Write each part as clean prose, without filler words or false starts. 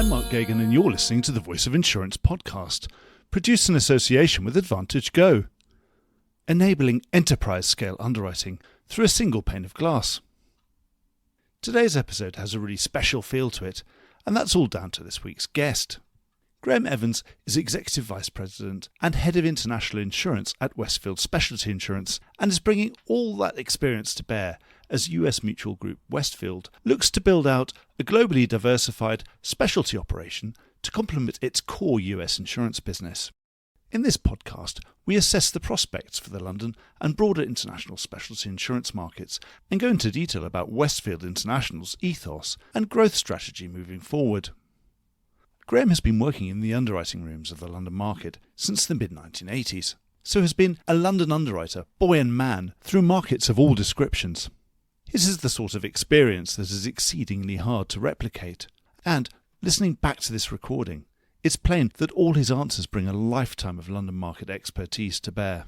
I'm Mark Gagan and you're listening to the Voice of Insurance podcast, produced in association with Advantage Go, enabling enterprise-scale underwriting through a single pane of glass. Today's episode has a really special feel to it, and that's all down to this week's guest. Graham Evans is Executive Vice President and Head of International Insurance at Westfield Specialty Insurance and is bringing all that experience to bear as US mutual group Westfield looks to build out a globally diversified specialty operation to complement its core US insurance business. In this podcast, we assess the prospects for the London and broader international specialty insurance markets and go into detail about Westfield International's ethos and growth strategy moving forward. Graham has been working in the underwriting rooms of the London market since the mid-1980s, so has been a London underwriter, boy and man, through markets of all descriptions. This is the sort of experience that is exceedingly hard to replicate, and, listening back to this recording, it's plain that all his answers bring a lifetime of London market expertise to bear.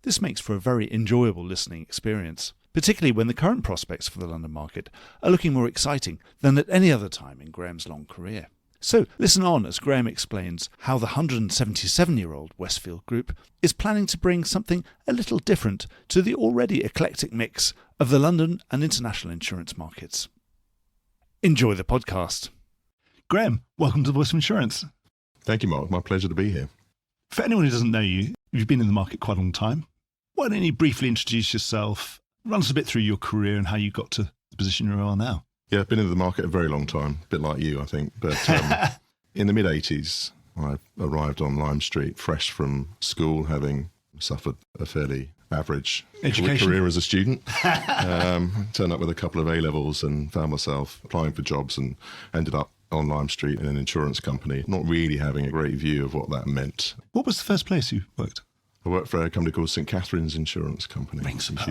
This makes for a very enjoyable listening experience, particularly when the current prospects for the London market are looking more exciting than at any other time in Graham's long career. So listen on as Graham explains how the 177-year-old Westfield Group is planning to bring something a little different to the already eclectic mix of the London and international insurance markets. Enjoy the podcast. Graham, welcome to the Voice of Insurance. Thank you, Mark. My pleasure to be here. For anyone who doesn't know you, you've been in the market quite a long time. Why don't you briefly introduce yourself, run us a bit through your career and how you got to the position you are now? Yeah, I've been in the market a very long time, a bit like you, I think. But in the mid-80s, I arrived on Lime Street, fresh from school, having suffered a fairly average career as a student. Turned up with a couple of A-levels and found myself applying for jobs and ended up on Lime Street in an insurance company, not really having a great view of what that meant. What was the first place you worked? I worked for a company called St Catherine's Insurance Company. I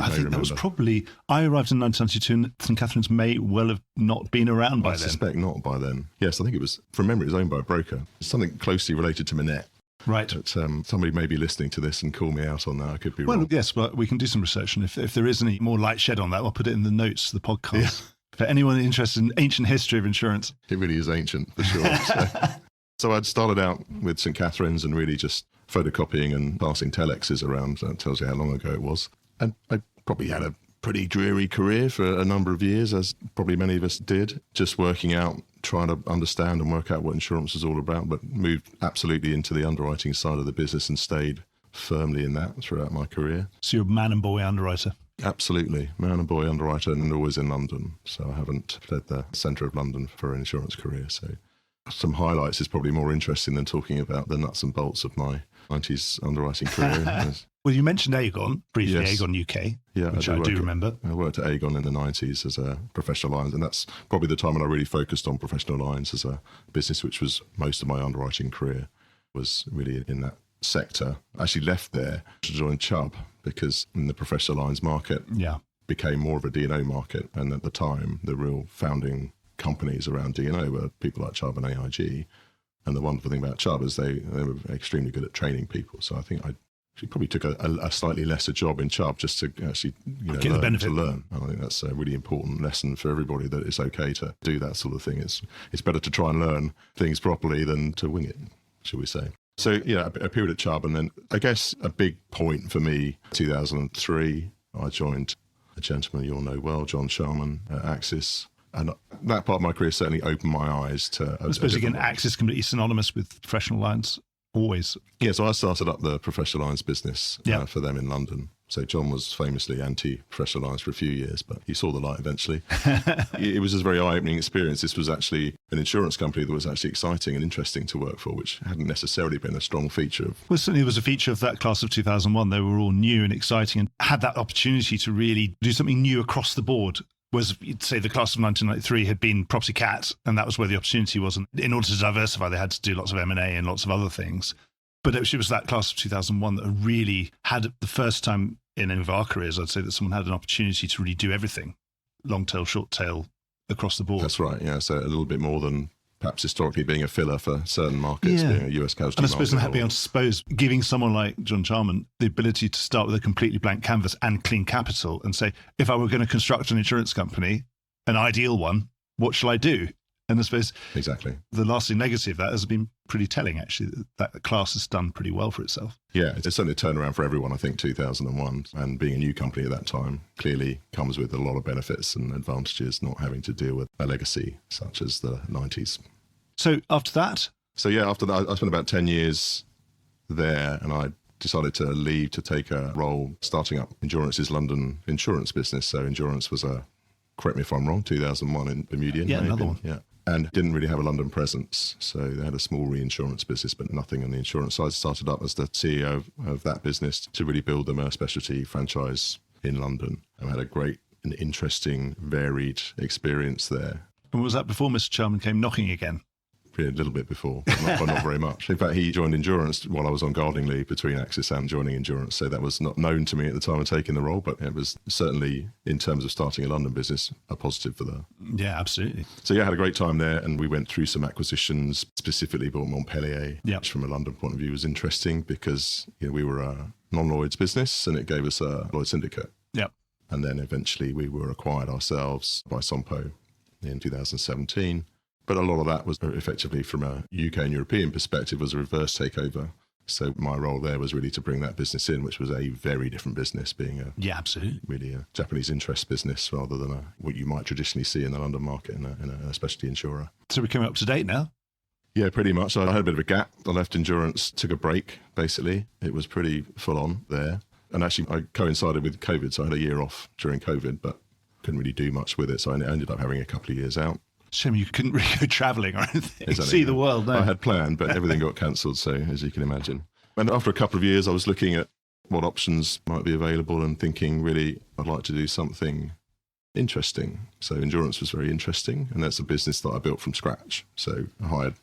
think that was probably, I arrived in 1992 and St Catherine's may well have not been around by then. I suspect not by then. Yes, I think it was, from memory, it was owned by a broker. It's something closely related to Minette. Right. But somebody may be listening to this and call me out on that. I could be wrong. Well, yes, but we can do some research, and if there is any more light shed on that, I'll put it in the notes to the podcast. Yeah. For anyone interested in ancient history of insurance. It really is ancient, for sure. So I'd started out with St Catherine's and really just photocopying and passing telexes around. That tells you how long ago it was. And I probably had a pretty dreary career for a number of years, as probably many of us did, just working out, trying to understand and work out what insurance was all about, but moved absolutely into the underwriting side of the business and stayed firmly in that throughout my career. So you're a man and boy underwriter? Absolutely. Man and boy underwriter, and always in London. So I haven't fled the centre of London for an insurance career. So some highlights is probably more interesting than talking about the nuts and bolts of my 90s underwriting career. Well, you mentioned Aegon, briefly, yes. Aegon UK, which I do remember. I worked at Aegon in the 90s as a professional lines, and that's probably the time when I really focused on professional lines as a business, which was most of my underwriting career was really in that sector. I actually left there to join Chubb because in the professional lines market became more of a D&O market, and at the time, the real founding companies around D&O were people like Chubb and AIG. And the wonderful thing about Chubb is they were extremely good at training people. So I think I probably took a slightly lesser job in Chubb just to actually get the benefit. To learn. And I think that's a really important lesson for everybody, that it's okay to do that sort of thing. It's better to try and learn things properly than to wing it, shall we say. So yeah, a period at Chubb, and then I guess a big point for me, 2003, I joined a gentleman you'll know well, John Sharman at Axis. And that part of my career certainly opened my eyes to I suppose, again, Axis completely synonymous with professional lines, always. Yeah, so I started up the professional lines business for them in London. So John was famously anti-professional lines for a few years, but he saw the light eventually. It was a very eye-opening experience. This was actually an insurance company that was actually exciting and interesting to work for, which hadn't necessarily been a strong feature of... Well, certainly it was a feature of that class of 2001. They were all new and exciting and had that opportunity to really do something new across the board. Whereas, you'd say the class of 1993 had been property cat, and that was where the opportunity was. And in order to diversify, they had to do lots of M&A and lots of other things. But it was that class of 2001 that really had, the first time in any of our careers, I'd say, that someone had an opportunity to really do everything, long tail, short tail, across the board. That's right, yeah. So a little bit more than perhaps historically being a filler for certain markets, being a US casualty. And I suppose giving someone like John Charman the ability to start with a completely blank canvas and clean capital and say, if I were going to construct an insurance company, an ideal one, what shall I do? And I suppose Exactly. the lasting legacy of that has been pretty telling, actually, that the class has done pretty well for itself. Yeah, it's certainly a turnaround for everyone, I think, 2001. And being a new company at that time clearly comes with a lot of benefits and advantages, not having to deal with a legacy such as the 90s. So after that? So yeah, after that, I spent about 10 years there, and I decided to leave to take a role starting up Endurance's London insurance business. So Endurance was correct me if I'm wrong, 2001 in Bermudian. Yeah, another one. Yeah. And didn't really have a London presence. So they had a small reinsurance business, but nothing on the insurance side. Started up as the CEO of that business to really build them a specialty franchise in London. I had a great and interesting, varied experience there. And was that before Mr. Charman came knocking again? A little bit before, but not very much. In fact, he joined Endurance while I was on gardening leave between Axis and joining Endurance. So that was not known to me at the time of taking the role, but it was certainly, in terms of starting a London business, a positive for the... Yeah, absolutely. So yeah, I had a great time there, and we went through some acquisitions, specifically bought Montpellier, which from a London point of view was interesting because we were a non-Lloyd's business and it gave us a Lloyd's syndicate. Yeah. And then eventually we were acquired ourselves by Sompo in 2017. But a lot of that was effectively, from a UK and European perspective, was a reverse takeover. So my role there was really to bring that business in, which was a very different business, being absolutely, really a Japanese interest business rather than what you might traditionally see in the London market in a specialty insurer. So we're coming up to date now? Yeah, pretty much. I had a bit of a gap. I left Endurance, took a break, basically. It was pretty full on there. And actually, I coincided with COVID, so I had a year off during COVID, but couldn't really do much with it. So I ended up having a couple of years out. Shame you couldn't really go travelling or anything. Exactly. See the world, no. I had planned, but everything got cancelled, so as you can imagine. And after a couple of years, I was looking at what options might be available and thinking, really, I'd like to do something interesting. So Endurance was very interesting, and that's a business that I built from scratch. So I hired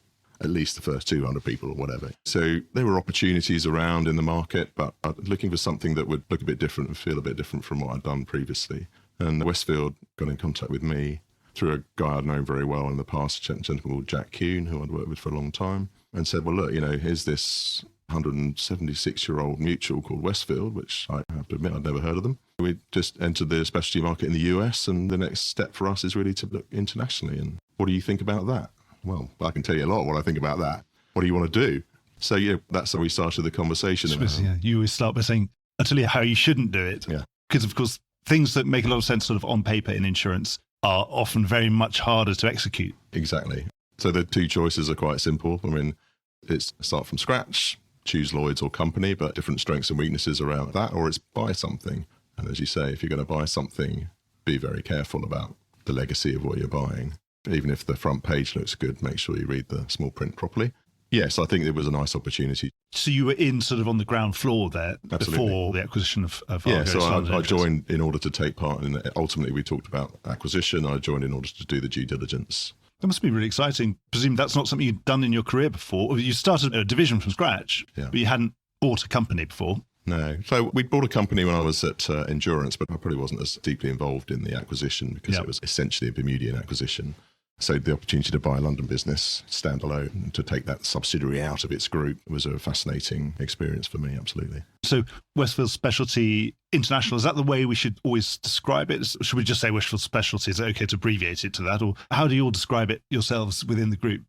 at least the first 200 people or whatever. So there were opportunities around in the market, but I was looking for something that would look a bit different and feel a bit different from what I'd done previously. And Westfield got in contact with me through a guy I'd known very well in the past, a gentleman called Jack Kuhn, who I'd worked with for a long time, and said, well, look, here's this 176-year-old mutual called Westfield, which I have to admit I'd never heard of them. We just entered the specialty market in the US, and the next step for us is really to look internationally. And what do you think about that? Well, I can tell you a lot what I think about that. What do you want to do? So, yeah, that's how we started the conversation. You always start by saying, I'll tell you how you shouldn't do it. Yeah. Because, of course, things that make a lot of sense sort of on paper in insurance are often very much harder to execute. Exactly. So the two choices are quite simple. I mean, it's start from scratch, choose Lloyd's or company, but different strengths and weaknesses around that, or it's buy something. And as you say, if you're going to buy something, be very careful about the legacy of what you're buying. Even if the front page looks good, make sure you read the small print properly. Yes, I think it was a nice opportunity. So you were in sort of on the ground floor there. Absolutely. Before the acquisition of Yeah, so I joined in order to take part in it. Ultimately, we talked about acquisition. I joined in order to do the due diligence. That must be really exciting. Presume that's not something you'd done in your career before. You started a division from scratch, but you hadn't bought a company before. No. So we bought a company when I was at Endurance, but I probably wasn't as deeply involved in the acquisition because it was essentially a Bermudian acquisition. So the opportunity to buy a London business standalone and to take that subsidiary out of its group was a fascinating experience for me, absolutely. So Westfield Specialty International, is that the way we should always describe it? Should we just say Westfield Specialty? Is it okay to abbreviate it to that? Or how do you all describe it yourselves within the group?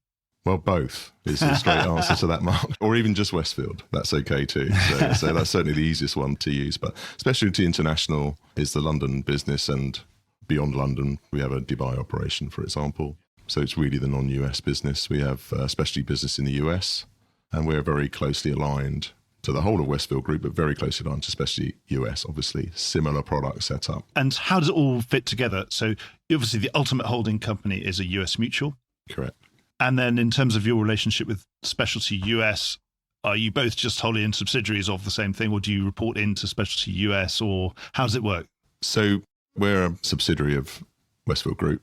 Well, both is the straight answer to that, Mark. Or even just Westfield. That's okay too. So that's certainly the easiest one to use. But Specialty International is the London business, and beyond London, we have a Dubai operation, for example. So it's really the non-US business. We have a specialty business in the US, and we're very closely aligned to the whole of Westfield Group, but very closely aligned to specialty US, obviously. Similar product setup. And how does it all fit together? So obviously the ultimate holding company is a US mutual. Correct. And then in terms of your relationship with Specialty US, are you both just wholly owned subsidiaries of the same thing, or do you report into Specialty US, or how does it work? So we're a subsidiary of Westfield Group,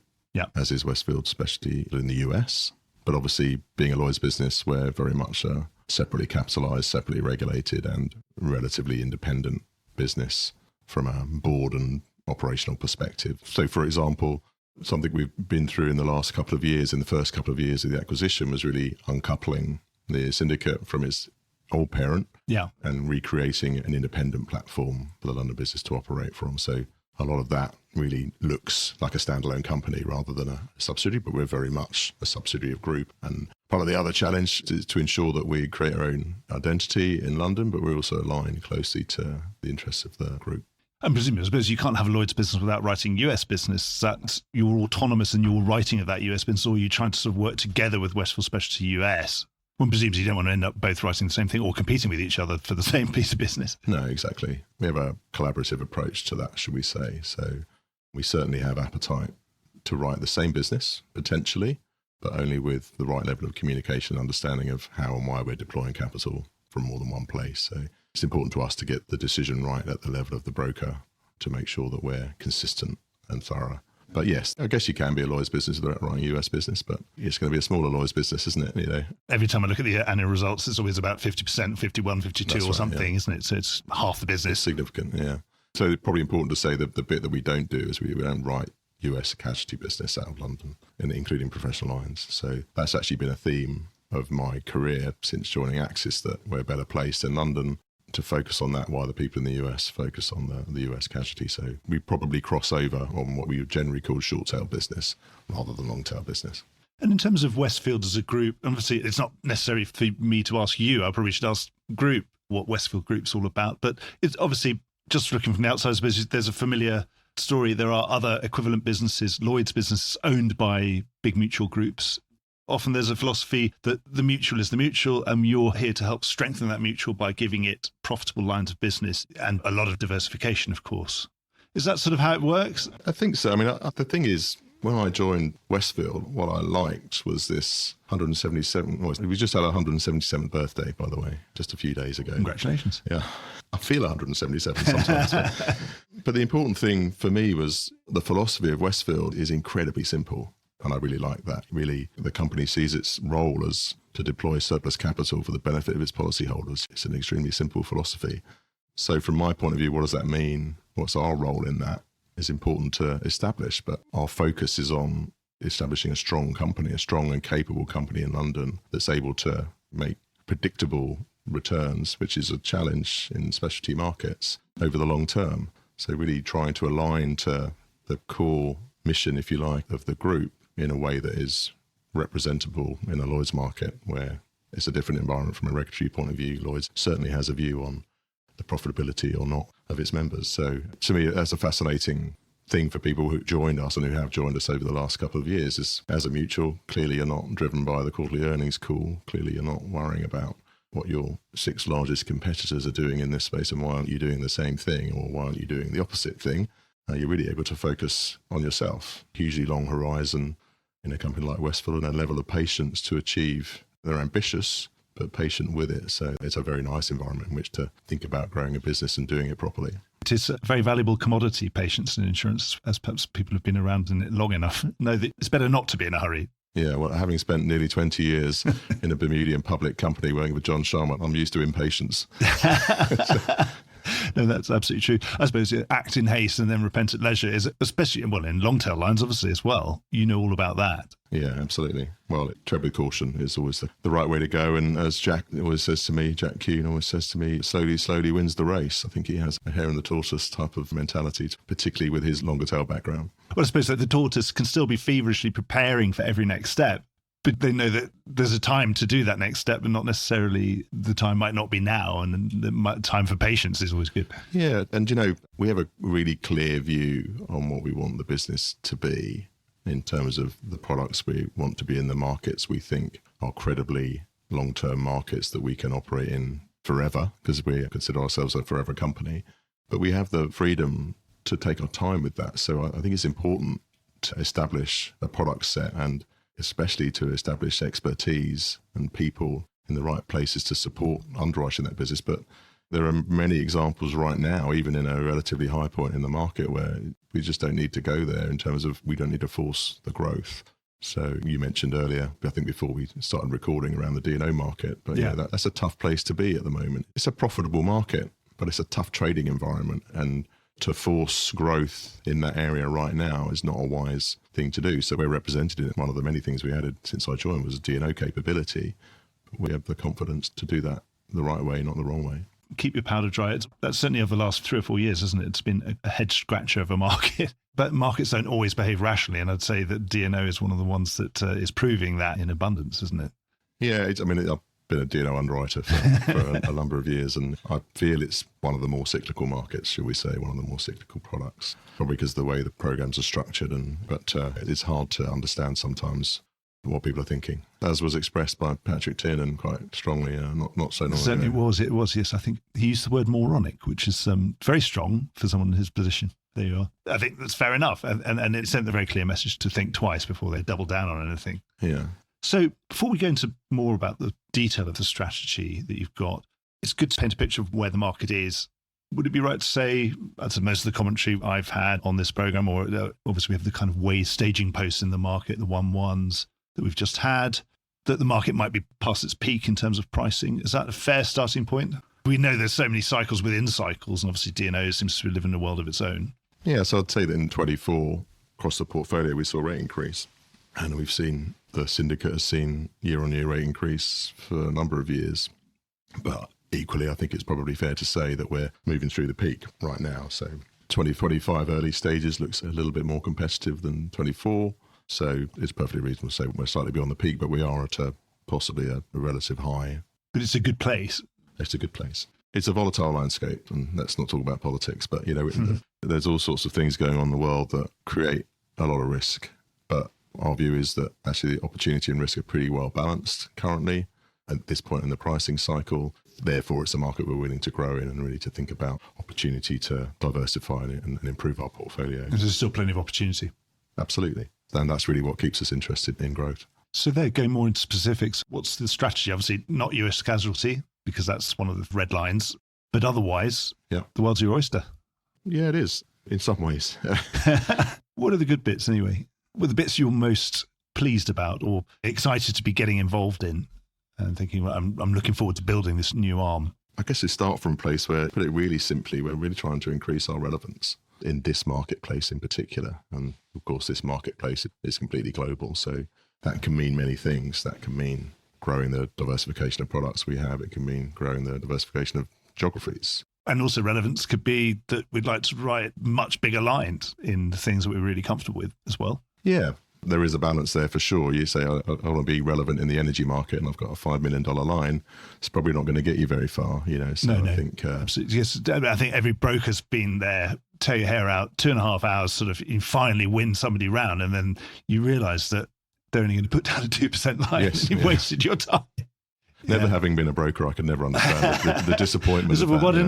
as is Westfield Specialty in the US. But obviously, being a Lloyd's business, we're very much a separately capitalised, separately regulated and relatively independent business from a board and operational perspective. So, for example, something we've been through in the last couple of years, in the first couple of years of the acquisition, was really uncoupling the syndicate from its old parent and recreating an independent platform for the London business to operate from. So a lot of that really looks like a standalone company rather than a subsidiary, but we're very much a subsidiary of Group. And part of the other challenge is to ensure that we create our own identity in London, but we're also aligned closely to the interests of the Group. And presumably, I suppose you can't have a Lloyd's business without writing US business. Is that you're autonomous in your writing of that US business, or are you trying to sort of work together with Westfield Specialty US? Well, presumably you don't want to end up both writing the same thing or competing with each other for the same piece of business. No, exactly. We have a collaborative approach to that, should we say. So we certainly have appetite to write the same business, potentially, but only with the right level of communication and understanding of how and why we're deploying capital from more than one place. So it's important to us to get the decision right at the level of the broker to make sure that we're consistent and thorough. But yes, I guess you can be a Lloyd's business without writing a US business, but it's going to be a smaller Lloyd's business, isn't it? You know, every time I look at the annual results, it's always about 50%, 51, 52 That's or right, something, yeah. isn't it? So it's half the It's business. significant, yeah. So it's probably important to say that the bit that we don't do is we don't write US casualty business out of London, including professional lines. So that's actually been a theme of my career since joining Axis, that we're better placed in London to focus on that while the people in the US focus on the US casualty. So we probably cross over on what we would generally call short tail business rather than long tail business. And in terms of Westfield as a group, obviously it's not necessary for me to ask you. I probably should ask Group what Westfield Group's all about. But it's obviously, just looking from the outside, I suppose there's a familiar story. There are other equivalent businesses, Lloyd's businesses, owned by big mutual groups. Often there's a philosophy that the mutual is the mutual, and you're here to help strengthen that mutual by giving it profitable lines of business and a lot of diversification, of course. Is that sort of how it works? I think so. I mean, the thing is, when I joined Westfield, what I liked was this 177. We just had our 177th birthday, by the way, just a few days ago. Congratulations. Yeah. I feel 177 sometimes. But the important thing for me was the philosophy of Westfield is incredibly simple. And I really like that. Really, the company sees its role as to deploy surplus capital for the benefit of its policyholders. It's an extremely simple philosophy. So from my point of view, what does that mean? What's our role in that? Is important to establish, but our focus is on establishing a strong company, a strong and capable company in London that's able to make predictable returns, which is a challenge in specialty markets over the long term. So really trying to align to the core mission, if you like, of the group in a way that is representable in a Lloyd's market where it's a different environment from a regulatory point of view. Lloyd's certainly has a view on the profitability or not of its members. So to me, that's a fascinating thing for people who joined us and who have joined us over the last couple of years is, as a mutual, clearly you're not driven by the quarterly earnings call. Clearly you're not worrying about what your 6 largest competitors are doing in this space and why aren't you doing the same thing or why aren't you doing the opposite thing. You're really able to focus on yourself. Hugely long horizon in a company like Westfield and a level of patience to achieve. They're ambitious, but patient with it. So it's a very nice environment in which to think about growing a business and doing it properly. It is a very valuable commodity, patience in insurance, as perhaps people who've been around in it long enough know that it's better not to be in a hurry. Yeah, well, having spent nearly 20 years in a Bermudian public company working with John Sharma, I'm used to impatience. No, that's absolutely true. I suppose act in haste and then repent at leisure is, especially, well, in long tail lines, obviously, as well. You know all about that. Yeah, absolutely. Well, tread with caution is always the right way to go. And as Jack always says to me, Jack Kuhn always says to me, slowly wins the race. I think he has a hare in the tortoise type of mentality, particularly with his longer tail background. Well, I suppose that the tortoise can still be feverishly preparing for every next step, but they know that there's a time to do that next step, and not necessarily the time might not be now, and the time for patience is always good. Yeah, and we have a really clear view on what we want the business to be in terms of the products we want to be in, the markets we think are credibly long-term markets that we can operate in forever, because we consider ourselves a forever company. But we have the freedom to take our time with that. So I think it's important to establish a product set and especially to establish expertise and people in the right places to support underwriting that business. But there are many examples right now, even in a relatively high point in the market, where we just don't need to go there in terms of we don't need to force the growth. So you mentioned earlier, I think before we started recording, around the D&O market, but yeah, that's a tough place to be at the moment. It's a profitable market, but it's a tough trading environment, and to force growth in that area right now is not a wise thing to do. So we're represented in it. One of the many things we added since I joined was a D&O capability. We have the confidence to do that the right way, not the wrong way. keep your powder dry. That's certainly over the last 3 or 4 years, isn't it? It's been a head scratcher of a market. But markets don't always behave rationally, and I'd say that D&O is one of the ones that is proving that in abundance, isn't it? Yeah, I've been a D&O underwriter for a number of years, and I feel it's one of the more cyclical markets, shall we say, one of the more cyclical products, probably because of the way the programs are structured. But it's hard to understand sometimes what people are thinking, as was expressed by Patrick Tiernan quite strongly not so long ago. Certainly it was, yes. I think he used the word moronic, which is very strong for someone in his position. There you are. I think that's fair enough. And it sent a very clear message to think twice before they double down on anything. Yeah. So before we go into more about the detail of the strategy that you've got, it's good to paint a picture of where the market is. Would it be right to say, as most of the commentary I've had on this program, or obviously we have the kind of way staging posts in the market, the 1-1s that we've just had, that the market might be past its peak in terms of pricing? Is that a fair starting point? We know there's so many cycles within cycles, and obviously D&O seems to live in a world of its own. Yeah, so I'd say that in 24, across the portfolio, we saw a rate increase. And we've seen the syndicate has seen year-on-year rate increase for a number of years. But equally, I think it's probably fair to say that we're moving through the peak right now. So 2025 early stages looks a little bit more competitive than 24. So it's perfectly reasonable to say we're slightly beyond the peak, but we are at possibly a relative high. But it's a good place. It's a good place. It's a volatile landscape, and let's not talk about politics, but there's all sorts of things going on in the world that create a lot of risk. But our view is that actually the opportunity and risk are pretty well balanced currently at this point in the pricing cycle. Therefore, it's a market we're willing to grow in and really to think about opportunity to diversify and improve our portfolio. And there's still plenty of opportunity. Absolutely. And that's really what keeps us interested in growth. So there, going more into specifics, what's the strategy? Obviously, not US casualty, because that's one of the red lines. But otherwise, the world's your oyster. Yeah, it is, in some ways. What are the good bits anyway? What are the bits you're most pleased about or excited to be getting involved in and thinking, well, I'm looking forward to building this new arm? I guess it starts from a place where, put it really simply, we're really trying to increase our relevance in this marketplace in particular. And of course, this marketplace is completely global. So that can mean many things. That can mean growing the diversification of products we have. It can mean growing the diversification of geographies. And also relevance could be that we'd like to write much bigger lines in the things that we're really comfortable with as well. Yeah, there is a balance there for sure. You say, I want to be relevant in the energy market and I've got a $5 million line. It's probably not going to get you very far, So No, I think absolutely. Yes, I think every broker's been there, tear your hair out, 2.5 hours, sort of, you finally win somebody round, and then you realise that they're only going to put down a 2% line, and you've wasted your time. Never having been a broker, I could never understand the disappointment.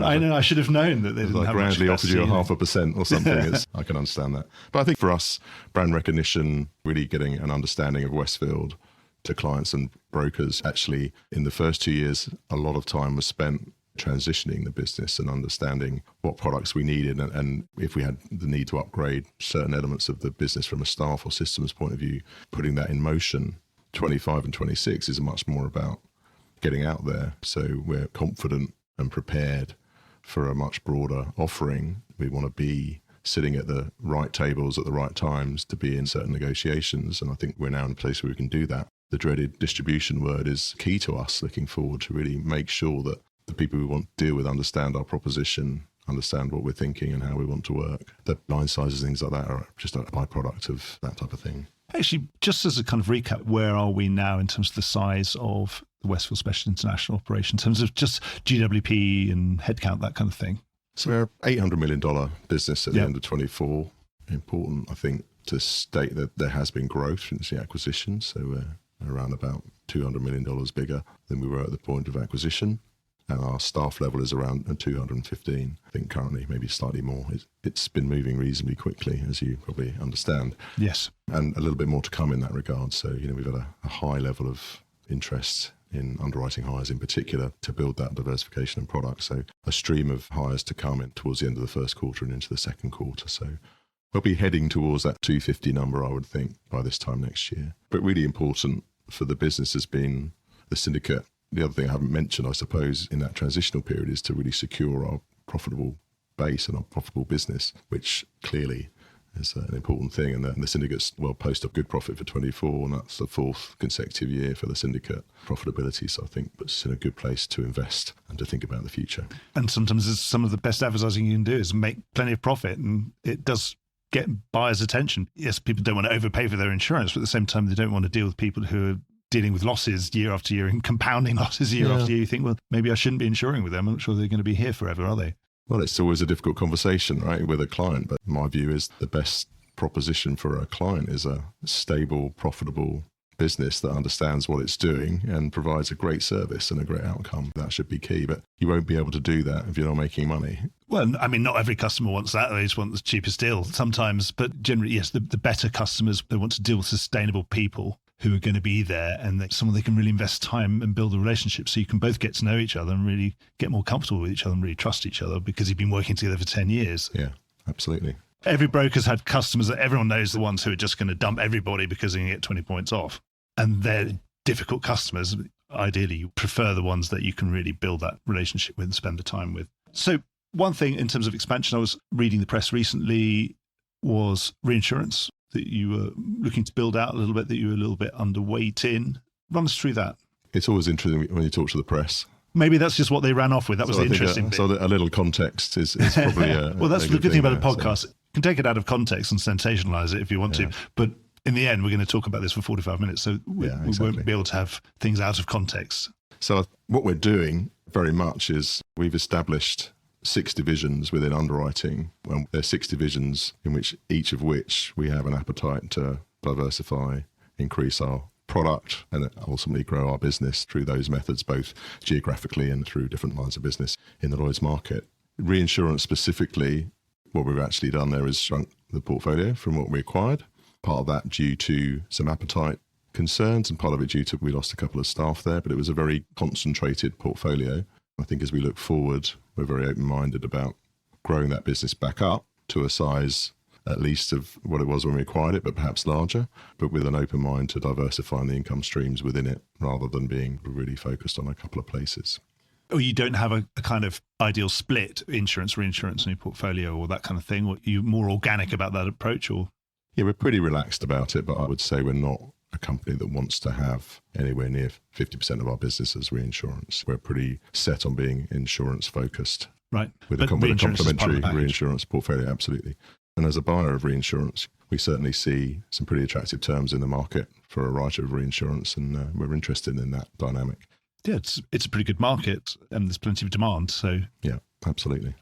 I know. I should have known that they didn't have grandly offered you a 0.5% or something. I can understand that. But I think for us, brand recognition, really getting an understanding of Westfield to clients and brokers. Actually, in the first 2 years, a lot of time was spent transitioning the business and understanding what products we needed, and if we had the need to upgrade certain elements of the business from a staff or systems point of view, putting that in motion. 25 and 26 is much more about getting out there. So we're confident and prepared for a much broader offering. We want to be sitting at the right tables at the right times to be in certain negotiations. And I think we're now in a place where we can do that. The dreaded distribution word is key to us looking forward to really make sure that the people we want to deal with understand our proposition, understand what we're thinking and how we want to work. The line sizes, things like that are just a byproduct of that type of thing. Actually, just as a kind of recap, where are we now in terms of the size of the Westfield Special International operation, in terms of just GWP and headcount, that kind of thing? So we're an $800 million business at the end of 24. Important, I think, to state that there has been growth since the acquisition. So we're around about $200 million bigger than we were at the point of acquisition. And our staff level is around 215, I think currently, maybe slightly more. It's been moving reasonably quickly, as you probably understand. Yes. And a little bit more to come in that regard. So, we've got a high level of interest in underwriting hires in particular to build that diversification and product. So a stream of hires to come in towards the end of the first quarter and into the second quarter. So we'll be heading towards that 250 number, I would think, by this time next year. But really important for the business has been the syndicate. The other thing I haven't mentioned, I suppose, in that transitional period is to really secure our profitable base and our profitable business, which clearly is an important thing. And the syndicates will post a good profit for 24, and that's the 4th consecutive year for the syndicate profitability. So I think it's in a good place to invest and to think about the future. And sometimes it's some of the best advertising you can do is make plenty of profit, and it does get buyers' attention. Yes, people don't want to overpay for their insurance, but at the same time, they don't want to deal with people who are dealing with losses year after year and compounding losses year after year. You think, well, maybe I shouldn't be insuring with them. I'm not sure they're going to be here forever, are they? Well, it's always a difficult conversation, right, with a client. But my view is the best proposition for a client is a stable, profitable business that understands what it's doing and provides a great service and a great outcome. That should be key. But you won't be able to do that if you're not making money. Well, I mean, not every customer wants that. They just want the cheapest deal sometimes. But generally, yes, the better customers, they want to deal with sustainable people who are going to be there, and someone they can really invest time and build a relationship so you can both get to know each other and really get more comfortable with each other and really trust each other because you've been working together for 10 years. Yeah, absolutely. Every broker's had customers that everyone knows, the ones who are just going to dump everybody because they can get 20 points off. And they're difficult customers. Ideally, you prefer the ones that you can really build that relationship with and spend the time with. So one thing in terms of expansion, I was reading the press recently, was reinsurance that you were looking to build out a little bit, that you were a little bit underweight in. Run us through that. It's always interesting when you talk to the press. Maybe that's just what they ran off with. That was the interesting bit. So a little context is probably well, that's the good thing about a podcast. You can take it out of context and sensationalize it if you want to. But in the end, we're going to talk about this for 45 minutes. So we won't be able to have things out of context. So what we're doing very much is we've established 6 divisions within underwriting. Well, there are 6 divisions in which each of which we have an appetite to diversify, increase our product, and ultimately grow our business through those methods, both geographically and through different lines of business in the Lloyd's market. Reinsurance specifically, what we've actually done there is shrunk the portfolio from what we acquired. Part of that due to some appetite concerns, and part of it due to we lost a couple of staff there, but it was a very concentrated portfolio. I think as we look forward, we're very open-minded about growing that business back up to a size at least of what it was when we acquired it, but perhaps larger, but with an open mind to diversifying the income streams within it rather than being really focused on a couple of places. Oh, you don't have a kind of ideal split, insurance, reinsurance in your portfolio or that kind of thing? Or are you more organic about that approach? Or Yeah, we're pretty relaxed about it, but I would say we're not a company that wants to have anywhere near 50% of our business as reinsurance. We're pretty set on being insurance focused. Right. With a complementary reinsurance portfolio, absolutely. And as a buyer of reinsurance, we certainly see some pretty attractive terms in the market for a writer of reinsurance, and we're interested in that dynamic. Yeah, it's a pretty good market, and there's plenty of demand. So yeah, absolutely.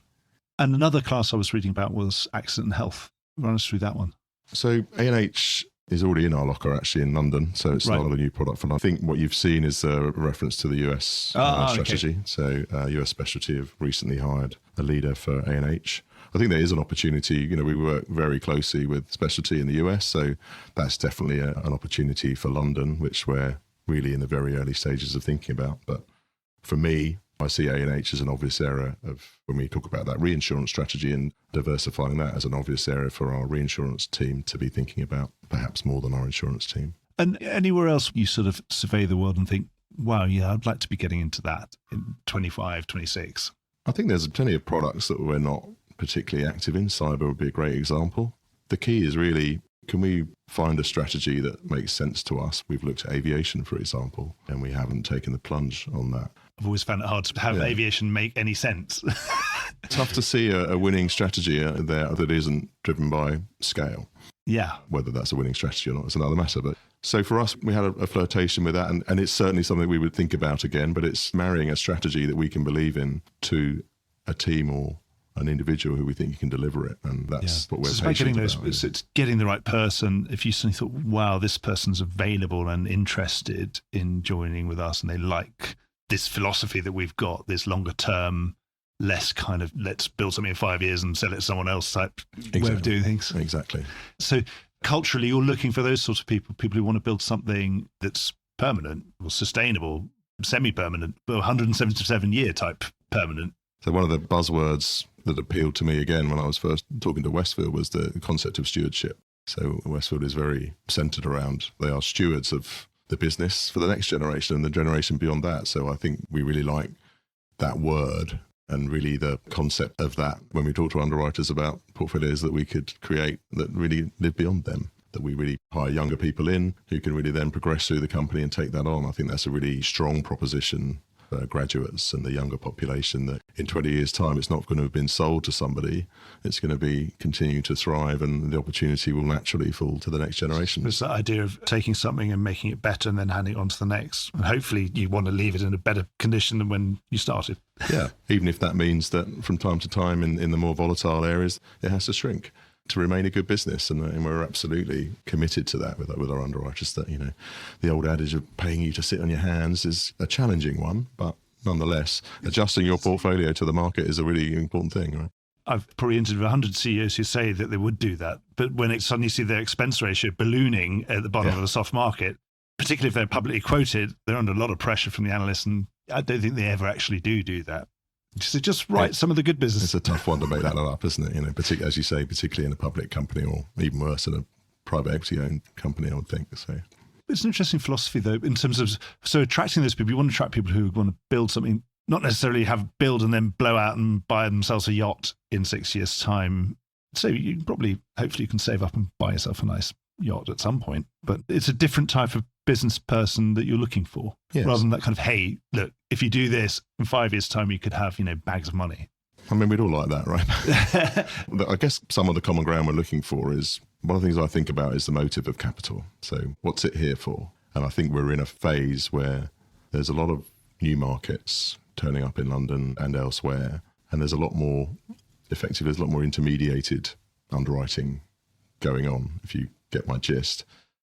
And another class I was reading about was accident and health. Run us through that one. So A&H is already in our locker actually in London, so it's not a new product for us. I think what you've seen is a reference to the US strategy. Okay. So US Specialty have recently hired a leader for A&H. I think there is an opportunity. We work very closely with Specialty in the US, so that's definitely an opportunity for London, which we're really in the very early stages of thinking about. But for me, I see A&H as an obvious area of when we talk about that reinsurance strategy and diversifying that as an obvious area for our reinsurance team to be thinking about, perhaps more than our insurance team. And anywhere else you sort of survey the world and think, wow, yeah, I'd like to be getting into that in 25, 26? I think there's plenty of products that we're not particularly active in. Cyber would be a great example. The key is really, can we find a strategy that makes sense to us? We've looked at aviation, for example, and we haven't taken the plunge on that. I've always found it hard to have aviation make any sense. Tough to see a winning strategy there that isn't driven by scale. Yeah. Whether that's a winning strategy or not is another matter. But so for us, we had a flirtation with that, and it's certainly something we would think about again, but it's marrying a strategy that we can believe in to a team or an individual who we think can deliver it, and that's what we're patient about. It's getting the right person. If you suddenly thought, wow, this person's available and interested in joining with us, and they like this philosophy that we've got, this longer term, less kind of let's build something in 5 years and sell it to someone else type way of doing things. Exactly. So culturally, you're looking for those sorts of people who want to build something that's permanent or sustainable, semi-permanent, 177-year type permanent. So one of the buzzwords that appealed to me again when I was first talking to Westfield was the concept of stewardship. So Westfield is very centered around, they are stewards of the business for the next generation and the generation beyond that. So I think we really like that word. And really the concept of that when we talk to underwriters about portfolios that we could create that really live beyond them, that we really hire younger people in who can really then progress through the company and take that on. I think that's a really strong proposition for graduates and the younger population, that in 20 years' time it's not going to have been sold to somebody. It's going to be continuing to thrive, and the opportunity will naturally fall to the next generation. It's that idea of taking something and making it better and then handing it on to the next. And hopefully you want to leave it in a better condition than when you started. Yeah, even if that means that from time to time in the more volatile areas, it has to shrink to remain a good business. And we're absolutely committed to that with our underwriters, that, you know, the old adage of paying you to sit on your hands is a challenging one, but nonetheless, adjusting your portfolio to the market is a really important thing, right? I've probably interviewed 100 CEOs who say that they would do that. But when it suddenly see their expense ratio ballooning at the bottom of the soft market, particularly if they're publicly quoted, they're under a lot of pressure from the analysts. And I don't think they ever actually do that. So just write some of the good business. It's a tough one to make that up, isn't it? You know, particularly, as you say, particularly in a public company, or even worse in a private equity owned company, I would think. So it's an interesting philosophy, though, in terms of attracting those people. You want to attract people who want to build something, not necessarily build and then blow out and buy themselves a yacht in 6 years' time. So you probably, hopefully, you can save up and buy yourself a nice yacht at some point. But it's a different type of business person that you're looking for, rather than that kind of, hey, look, if you do this in 5 years' time, you could have, bags of money. I mean, we'd all like that, right? I guess some of the common ground we're looking for is, one of the things I think about is the motive of capital. So what's it here for? And I think we're in a phase where there's a lot of new markets turning up in London and elsewhere. And there's a lot more intermediated underwriting going on, if you get my gist.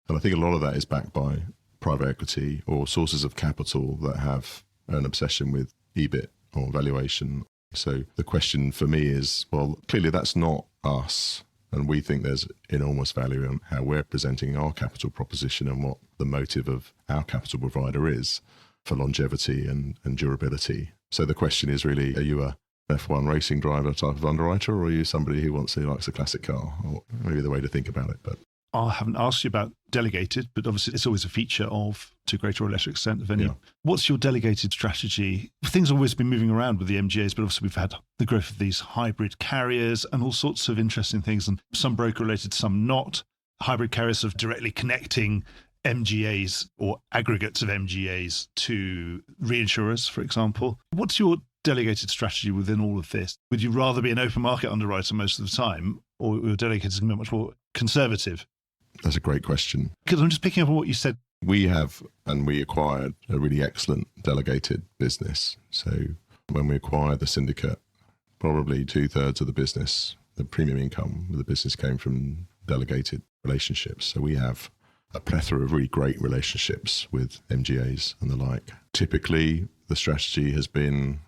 And I think a lot of that is backed by private equity or sources of capital that have an obsession with EBIT or valuation. So the question for me is, well, clearly that's not us. And we think there's enormous value in how we're presenting our capital proposition and what the motive of our capital provider is for longevity and durability. So the question is really, are you a F1 racing driver type of underwriter, or are you somebody who likes a classic car? Or maybe the way to think about it. But I haven't asked you about delegated, but obviously it's always a feature of, to a greater or lesser extent, of any. Yeah. What's your delegated strategy? Things have always been moving around with the MGAs, but obviously we've had the growth of these hybrid carriers and all sorts of interesting things, and some broker related, some not. Hybrid carriers of directly connecting MGAs or aggregates of MGAs to reinsurers, for example. What's your delegated strategy within all of this? Would you rather be an open market underwriter most of the time, or your delegated is much more conservative? That's a great question. Because I'm just picking up on what you said. We have, and we acquired a really excellent delegated business. So when we acquired the syndicate, probably 2/3 of the business, the premium income with the business, came from delegated relationships. So we have a plethora of really great relationships with MGAs and the like. Typically, the strategy has been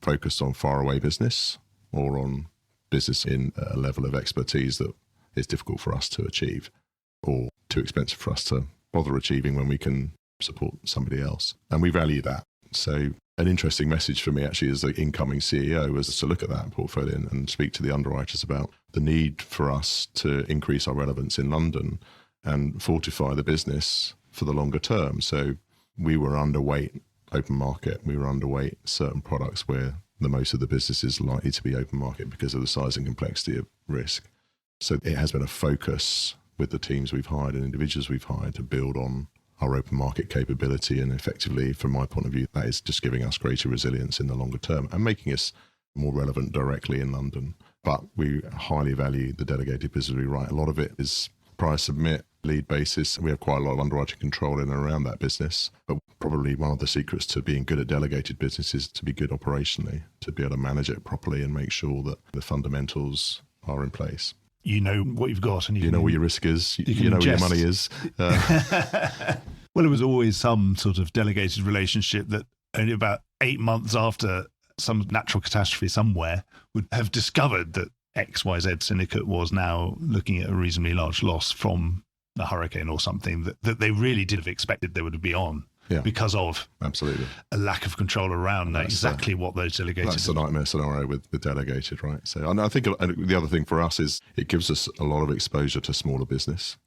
focused on faraway business or on business in a level of expertise that is difficult for us to achieve or too expensive for us to bother achieving when we can support somebody else. And we value that. So an interesting message for me actually as the incoming CEO was to look at that portfolio and speak to the underwriters about the need for us to increase our relevance in London and fortify the business for the longer term. So we were underweight open market. We were underweight certain products where the most of the business is likely to be open market because of the size and complexity of risk. So it has been a focus with the teams we've hired and individuals we've hired to build on our open market capability. And effectively, from my point of view, that is just giving us greater resilience in the longer term and making us more relevant directly in London. But we highly value the delegated business we write. A lot of it is price submit, lead basis. We have quite a lot of underwriting control in and around that business. But probably one of the secrets to being good at delegated business is to be good operationally, to be able to manage it properly and make sure that the fundamentals are in place. You know what you've got, and you know what your risk is. You know where your money is. Well, it was always some sort of delegated relationship that only about 8 months after some natural catastrophe somewhere would have discovered that XYZ syndicate was now looking at a reasonably large loss from a hurricane or something that they really did have expected they would be on. Yeah. Because of absolutely a lack of control around exactly what those delegated. That's a nightmare scenario with delegated, right? So I think the other thing for us is it gives us a lot of exposure to smaller business,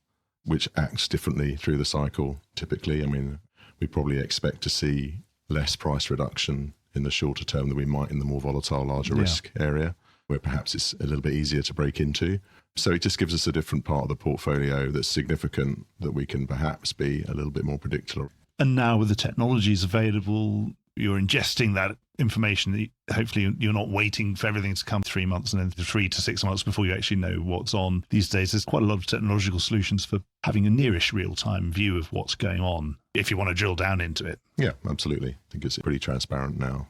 which acts differently through the cycle. Typically, I mean, we probably expect to see less price reduction in the shorter term than we might in the more volatile, larger risk area, where perhaps it's a little bit easier to break into. So it just gives us a different part of the portfolio that's significant, that we can perhaps be a little bit more predictable. And now with the technologies available, you're ingesting that information. Hopefully you're not waiting for everything to come 3 months and then 3 to 6 months before you actually know what's on. These days, there's quite a lot of technological solutions for having a nearish real-time view of what's going on, if you want to drill down into it. Yeah, absolutely. I think it's pretty transparent now.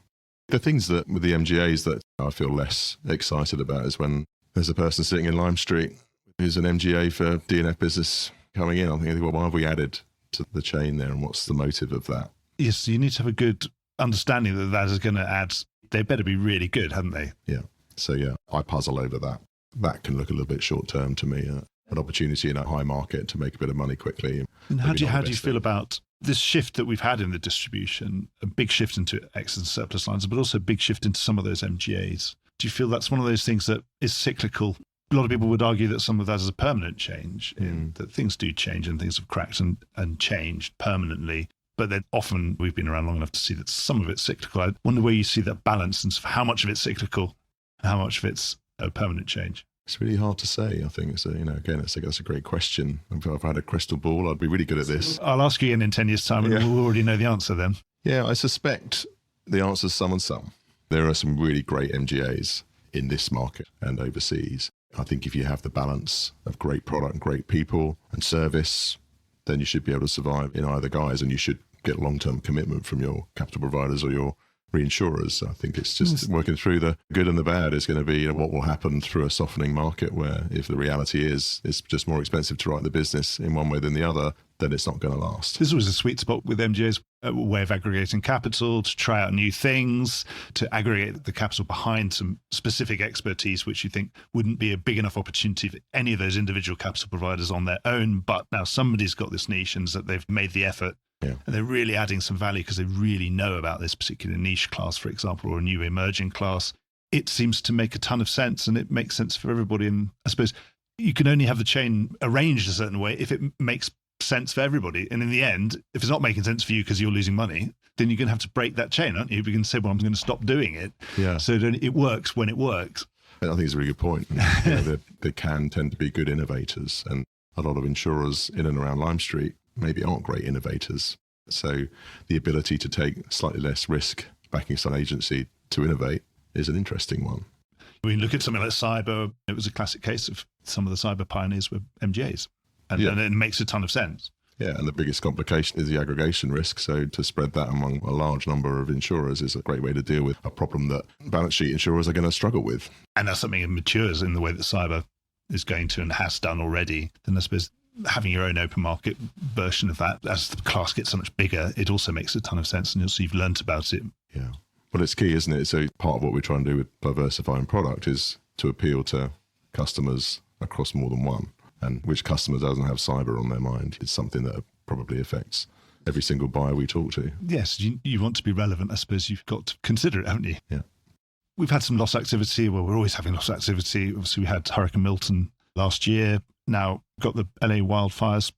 The things that with the MGAs that I feel less excited about is when there's a person sitting in Lime Street who's an MGA for D&F business coming in. I'm thinking, well, why have we added to the chain there and what's the motive of that? Yes, you need to have a good understanding that that is going to add. They better be really good, haven't they? Yeah. So, yeah, I puzzle over that. That can look a little bit short term to me. An opportunity in a high market to make a bit of money quickly. And how do you feel about this shift that we've had in the distribution, a big shift into excess and surplus lines, but also a big shift into some of those MGAs? Do you feel that's one of those things that is cyclical? A lot of people would argue that some of that is a permanent change, in that things do change and things have cracked and changed permanently. But then often we've been around long enough to see that some of it's cyclical. I wonder where you see that balance and how much of it's cyclical, how much of it's a permanent change. It's really hard to say. I think it's that's a great question. If I had a crystal ball, I'd be really good at this. I'll ask you again in 10 years' time, and we'll already know the answer then. Yeah, I suspect the answer's some and some. There are some really great MGAs in this market and overseas. I think if you have the balance of great product and great people and service, then you should be able to survive in either guise, and you should get long-term commitment from your capital providers or your reinsurers. I think it's just working through the good and the bad is going to be what will happen through a softening market, where if the reality is it's just more expensive to write the business in one way than the other, then it's not going to last. This was a sweet spot with MGAs, a way of aggregating capital, to try out new things, to aggregate the capital behind some specific expertise, which you think wouldn't be a big enough opportunity for any of those individual capital providers on their own. But now somebody's got this niche and that they've made the effort. Yeah. And they're really adding some value because they really know about this particular niche class, for example, or a new emerging class. It seems to make a ton of sense, and it makes sense for everybody. And I suppose you can only have the chain arranged a certain way if it makes sense for everybody. And in the end, if it's not making sense for you because you're losing money, then you're going to have to break that chain, aren't you? You're going to say, well, I'm going to stop doing it. Yeah. So it works when it works. I think it's a really good point. They can tend to be good innovators, and a lot of insurers in and around Lime Street maybe aren't great innovators. So the ability to take slightly less risk backing some agency to innovate is an interesting one. We look at something like cyber. It was a classic case of some of the cyber pioneers were MGAs, and it makes a ton of sense. Yeah, and the biggest complication is the aggregation risk. So to spread that among a large number of insurers is a great way to deal with a problem that balance sheet insurers are going to struggle with. And that's something that matures in the way that cyber is going to and has done already. Then I suppose having your own open market version of that, as the class gets so much bigger, it also makes a ton of sense, and also you've learnt about it. Yeah. Well, it's key, isn't it? So part of what we're trying to do with diversifying product is to appeal to customers across more than one. And which customer doesn't have cyber on their mind is something that probably affects every single buyer we talk to. Yes, you want to be relevant. I suppose you've got to consider it, haven't you? Yeah. We've had some loss activity. Well, we're always having loss activity. Obviously, we had Hurricane Milton last year. Now got the LA wildfires.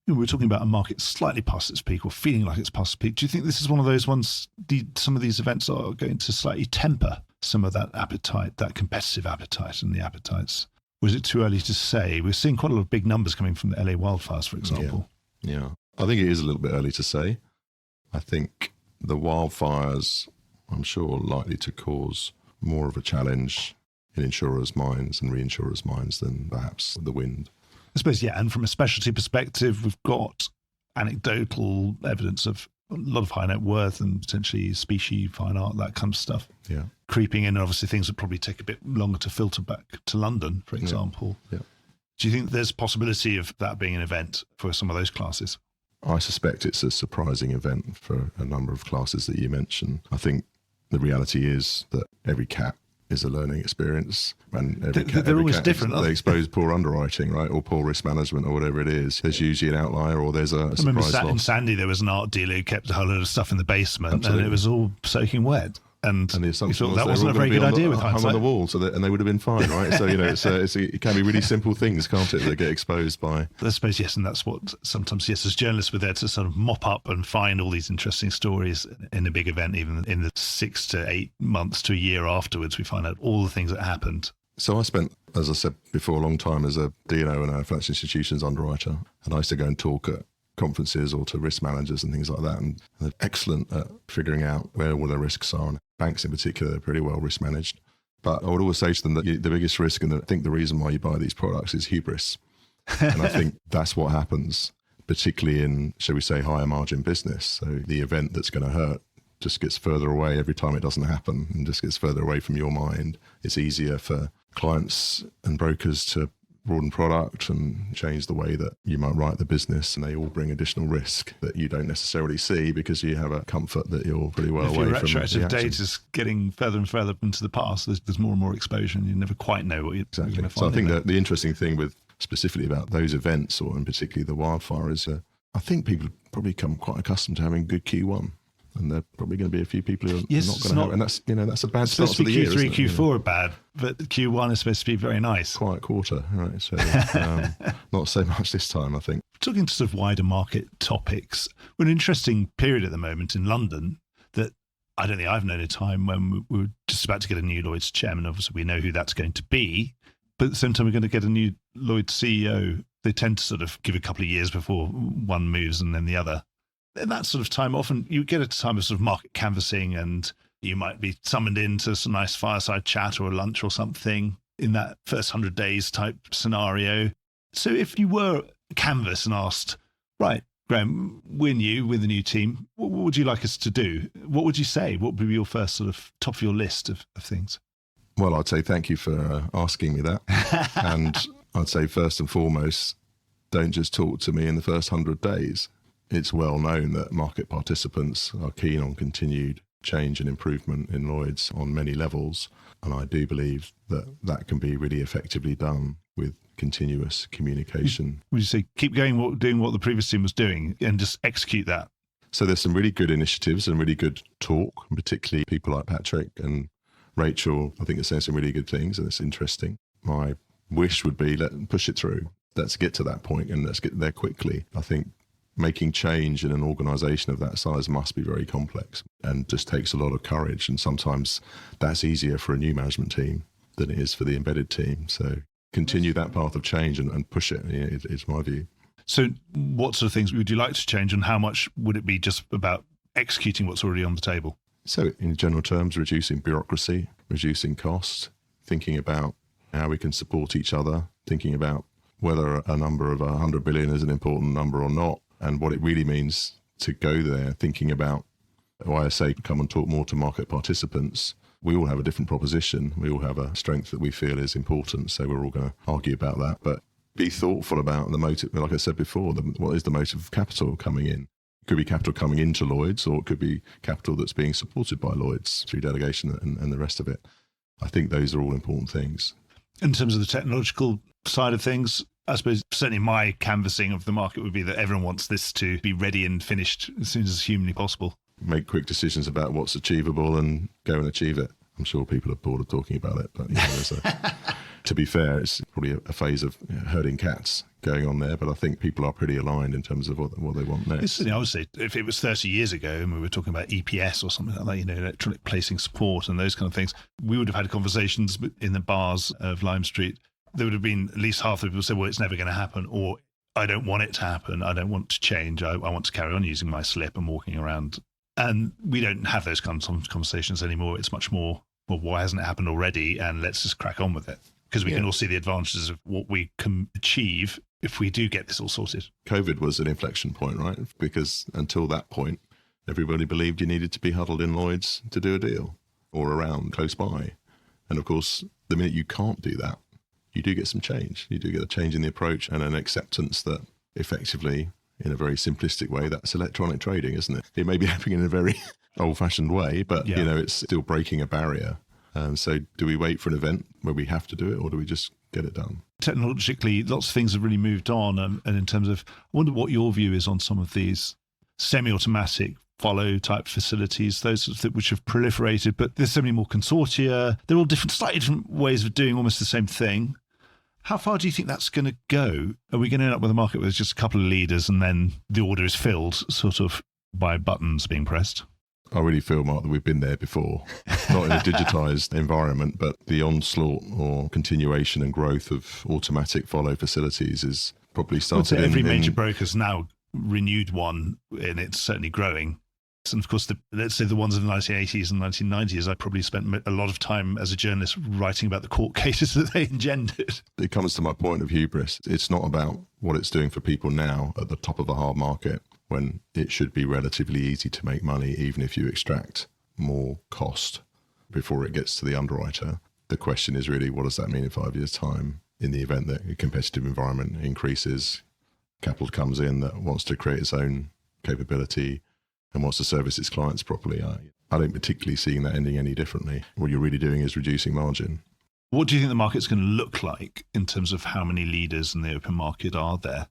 We're talking about a market slightly past its peak, or feeling like it's past its peak. Do you think this is one of those ones, some of these events are going to slightly temper some of that appetite, that competitive appetite and the appetites? Was it too early to say? We're seeing quite a lot of big numbers coming from the LA wildfires, for example. Yeah. I think it is a little bit early to say. I think the wildfires, I'm sure, are likely to cause more of a challenge in insurers' minds and reinsurers' minds than perhaps the wind. I suppose, yeah. And from a specialty perspective, we've got anecdotal evidence of a lot of high net worth and potentially specie, fine art, that kind of stuff. Yeah. Creeping in, and obviously things that probably take a bit longer to filter back to London, for example. Yeah. Do you think there's a possibility of that being an event for some of those classes? I suspect it's a surprising event for a number of classes that you mentioned. I think the reality is that every cat is a learning experience, and they're always different. They expose poor underwriting, right, or poor risk management, or whatever it is. There's usually an outlier, or there's a surprise loss. In Sandy, there was an art dealer who kept a whole lot of stuff in the basement. Absolutely. And it was all soaking wet. And the assumption thought was that wasn't a very good idea with hung hindsight. on the wall, and they would have been fine, right? So it can be really simple things, can't it, that get exposed by. I suppose yes, and that's what sometimes yes, as journalists we're there to sort of mop up and find all these interesting stories in a big event. Even in the 6 to 8 months to a year afterwards, we find out all the things that happened. So I spent, as I said before, a long time as a D&O and a financial institutions underwriter, and I used to go and talk at conferences or to risk managers and things like that, and they're excellent at figuring out where all their risks are. And banks in particular are pretty well risk managed. But I would always say to them that the biggest risk, and I think the reason why you buy these products, is hubris. And I think that's what happens, particularly in, shall we say, higher margin business. So the event that's going to hurt just gets further away every time it doesn't happen, and just gets further away from your mind. It's easier for clients and brokers to broaden product and change the way that you might write the business, and they all bring additional risk that you don't necessarily see because you have a comfort that you're pretty well away from. If your retroactive data is getting further and further into the past, there's more and more exposure, and you never quite know what you're going to find. So I think that the interesting thing with specifically about those events, or in particularly the wildfire, is I think people have probably become quite accustomed to having good Q1. And there are probably going to be a few people who are not going to have, and that's a bad start to the year. Q3, Q4 are bad, but Q1 is supposed to be very nice. Quiet quarter, right? So not so much this time, I think. Talking to sort of wider market topics, we're in an interesting period at the moment in London that I don't think I've known a time when we were just about to get a new Lloyd's chairman. Obviously, we know who that's going to be, but at the same time, we're going to get a new Lloyd's CEO. They tend to sort of give a couple of years before one moves and then the other. In that sort of time, often you get a time of sort of market canvassing, and you might be summoned into some nice fireside chat or a lunch or something in that first 100 days type scenario. So if you were canvassed and asked, right, Graham, we're new with the new team, what would you like us to do? What would you say? What would be your first sort of top of your list of things? Well, I'd say thank you for asking me that. And I'd say first and foremost, don't just talk to me in the first 100 days. It's well known that market participants are keen on continued change and improvement in Lloyd's on many levels. And I do believe that that can be really effectively done with continuous communication. Would you say keep going, doing what the previous team was doing and just execute that? So there's some really good initiatives and really good talk, and particularly people like Patrick and Rachel, I think, are saying some really good things, and it's interesting. My wish would be push it through. Let's get to that point and let's get there quickly. I think making change in an organisation of that size must be very complex and just takes a lot of courage. And sometimes that's easier for a new management team than it is for the embedded team. So continue that path of change and push it, it's my view. So what sort of things would you like to change, and how much would it be just about executing what's already on the table? So in general terms, reducing bureaucracy, reducing cost, thinking about how we can support each other, thinking about whether a number of 100 billion is an important number or not, and what it really means to go there, thinking about why I say come and talk more to market participants. We all have a different proposition. We all have a strength that we feel is important, so we're all going to argue about that. But be thoughtful about the motive. Like I said before, what is the motive of capital coming in? It could be capital coming into Lloyd's, or it could be capital that's being supported by Lloyd's through delegation and the rest of it. I think those are all important things. In terms of the technological side of things, I suppose certainly my canvassing of the market would be that everyone wants this to be ready and finished as soon as humanly possible. Make quick decisions about what's achievable and go and achieve it. I'm sure people are bored of talking about it, but to be fair, it's probably a phase of herding cats going on there, but I think people are pretty aligned in terms of what they want next. I would say if it was 30 years ago and we were talking about EPS or something like that, electronic placing support and those kind of things, we would have had conversations in the bars of Lime Street. There would have been at least half the people say, well, it's never going to happen, or I don't want it to happen. I don't want to change. I want to carry on using my slip and walking around. And we don't have those kinds of conversations anymore. It's much more, well, why hasn't it happened already? And let's just crack on with it. Because we can all see the advantages of what we can achieve if we do get this all sorted. COVID was an inflection point, right? Because until that point, everybody believed you needed to be huddled in Lloyd's to do a deal or around close by. And of course, the minute you can't do that, you do get some change. You do get a change in the approach and an acceptance that effectively, in a very simplistic way, that's electronic trading, isn't it? It may be happening in a very old-fashioned way, but it's still breaking a barrier. So do we wait for an event where we have to do it, or do we just get it done? Technologically, lots of things have really moved on. And in terms of, I wonder what your view is on some of these semi-automatic follow type facilities, those which have proliferated, but there's so many more consortia. They're all different, slightly different ways of doing almost the same thing. How far do you think that's going to go? Are we going to end up with a market with just a couple of leaders and then the order is filled sort of by buttons being pressed? I really feel, Mark, that we've been there before, not in a digitised environment, but the onslaught or continuation and growth of automatic follow facilities is probably started every major broker's now renewed one, and it's certainly growing. And of course, let's say the ones of the 1980s and 1990s, I probably spent a lot of time as a journalist writing about the court cases that they engendered. It comes to my point of hubris. It's not about what it's doing for people now at the top of a hard market, when it should be relatively easy to make money, even if you extract more cost before it gets to the underwriter. The question is really, what does that mean in 5 years' time in the event that a competitive environment increases, capital comes in that wants to create its own capability and wants to service its clients properly? I don't particularly see that ending any differently. What you're really doing is reducing margin. What do you think the market's going to look like in terms of how many leaders in the open market are there?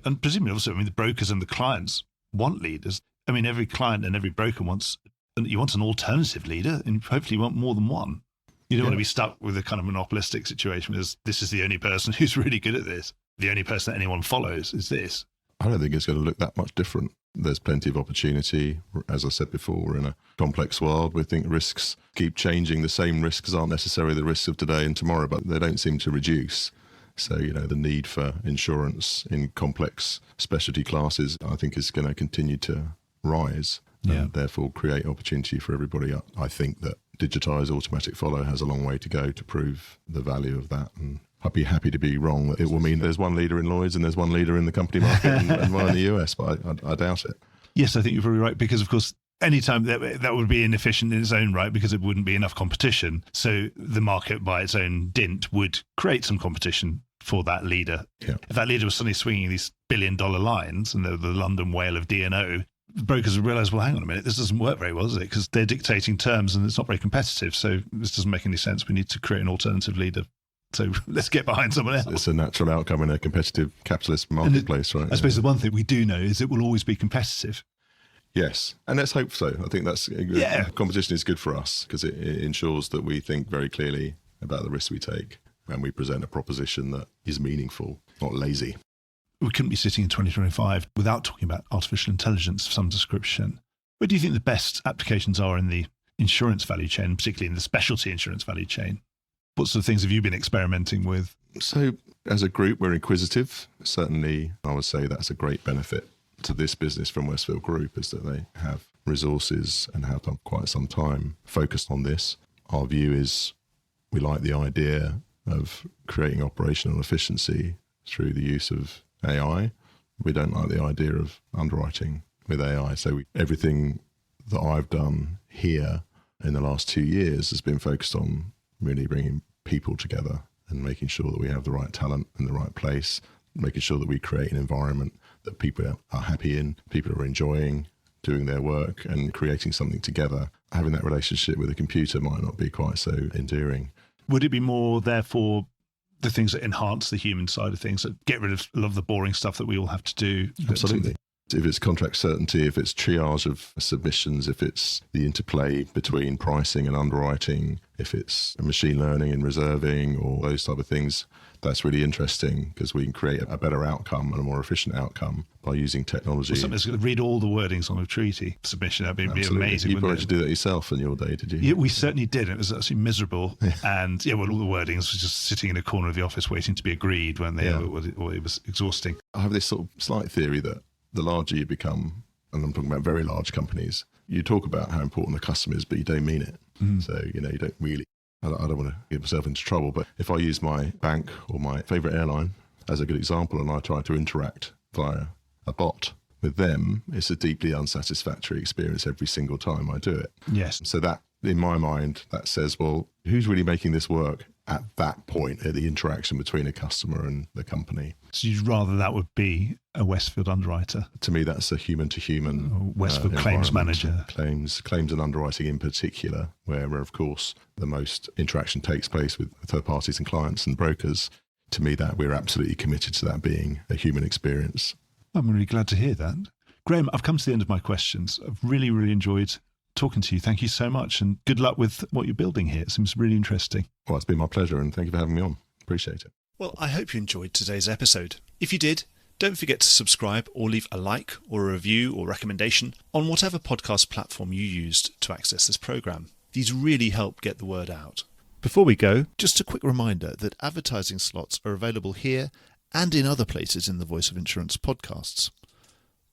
And presumably also, the brokers and the clients want leaders. Every client and every broker wants an alternative leader, and hopefully you want more than one. You don't want to be stuck with a kind of monopolistic situation because this is the only person who's really good at this. The only person that anyone follows is this. I don't think it's going to look that much different. There's plenty of opportunity. As I said before, we're in a complex world. We think risks keep changing. The same risks aren't necessarily the risks of today and tomorrow, but they don't seem to reduce. So, the need for insurance in complex specialty classes, I think, is going to continue to rise and therefore create opportunity for everybody. I think that digitised automatic follow has a long way to go to prove the value of that. And I'd be happy to be wrong. It will mean there's one leader in Lloyd's and there's one leader in the company market and one in the US, but I doubt it. Yes, I think you're probably right, because, of course, anytime that would be inefficient in its own right because it wouldn't be enough competition. So the market by its own dint would create some competition for that leader. Yeah. If that leader was suddenly swinging these billion-dollar lines and the London whale of D&O, brokers would realise, well, hang on a minute, this doesn't work very well, does it? Because they're dictating terms and it's not very competitive. So this doesn't make any sense. We need to create an alternative leader. So let's get behind someone else. It's a natural outcome in a competitive capitalist marketplace, right? I suppose the one thing we do know is it will always be competitive. Yes, and let's hope so. I think competition is good for us because it ensures that we think very clearly about the risks we take and we present a proposition that is meaningful, not lazy. We couldn't be sitting in 2025 without talking about artificial intelligence of some description. Where do you think the best applications are in the insurance value chain, particularly in the specialty insurance value chain? What sort of things have you been experimenting with? So as a group, we're inquisitive. Certainly, I would say that's a great benefit to this business from Westfield Group, is that they have resources and have done quite some time focused on this. Our view is we like the idea of creating operational efficiency through the use of AI. We don't like the idea of underwriting with AI. So everything that I've done here in the last 2 years has been focused on really bringing people together and making sure that we have the right talent in the right place, making sure that we create an environment that people are happy in, people are enjoying doing their work and creating something together. Having that relationship with a computer might not be quite so endearing. Would it be more, therefore, the things that enhance the human side of things, that get rid of a lot of the boring stuff that we all have to do? Absolutely. If it's contract certainty, if it's triage of submissions, if it's the interplay between pricing and underwriting, if it's machine learning and reserving or those type of things, that's really interesting because we can create a better outcome and a more efficient outcome by using technology. Well, somebody's going to read all the wordings on a treaty submission. That'd be amazing. You probably had to do that yourself in your day, did you? Yeah, we certainly did. It was actually miserable. And all the wordings was just sitting in a corner of the office waiting to be agreed when it was exhausting. I have this sort of slight theory that the larger you become, and I'm talking about very large companies, you talk about how important the customer is, but you don't mean it. So, you don't really, I don't want to get myself into trouble, but if I use my bank or my favourite airline as a good example and I try to interact via a bot with them, it's a deeply unsatisfactory experience every single time I do it. Yes. So that, in my mind, that says, well, who's really making this work at that point, at the interaction between a customer and the company? So you'd rather that would be a Westfield underwriter? To me, that's a human-to-human Westfield claims manager. Claims and underwriting in particular, where, of course, the most interaction takes place with third parties and clients and brokers. To me, that we're absolutely committed to that being a human experience. I'm really glad to hear that. Graham, I've come to the end of my questions. I've really, really enjoyed talking to you. Thank you so much, and good luck with what you're building here. It seems really interesting. Well, it's been my pleasure, and thank you for having me on. Appreciate it. Well, I hope you enjoyed today's episode. If you did, don't forget to subscribe or leave a like or a review or recommendation on whatever podcast platform you used to access this programme. These really help get the word out. Before we go, just a quick reminder that advertising slots are available here and in other places in the Voice of Insurance podcasts.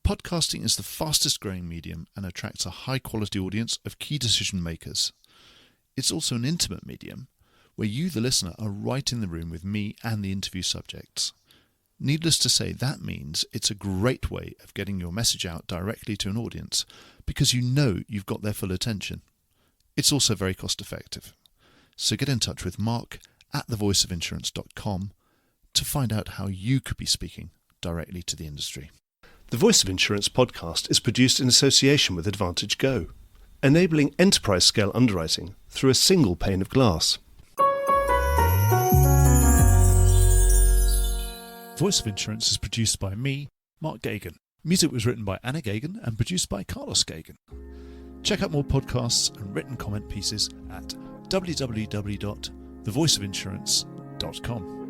Podcasting is the fastest growing medium and attracts a high quality audience of key decision makers. It's also an intimate medium where you, the listener, are right in the room with me and the interview subjects. Needless to say, that means it's a great way of getting your message out directly to an audience because you know you've got their full attention. It's also very cost effective. So get in touch with Mark at thevoiceofinsurance.com to find out how you could be speaking directly to the industry. The Voice of Insurance podcast is produced in association with Advantage Go, enabling enterprise scale underwriting through a single pane of glass. Voice of Insurance is produced by me, Mark Gagan. Music was written by Anna Gagan and produced by Carlos Gagan. Check out more podcasts and written comment pieces at www.thevoiceofinsurance.com.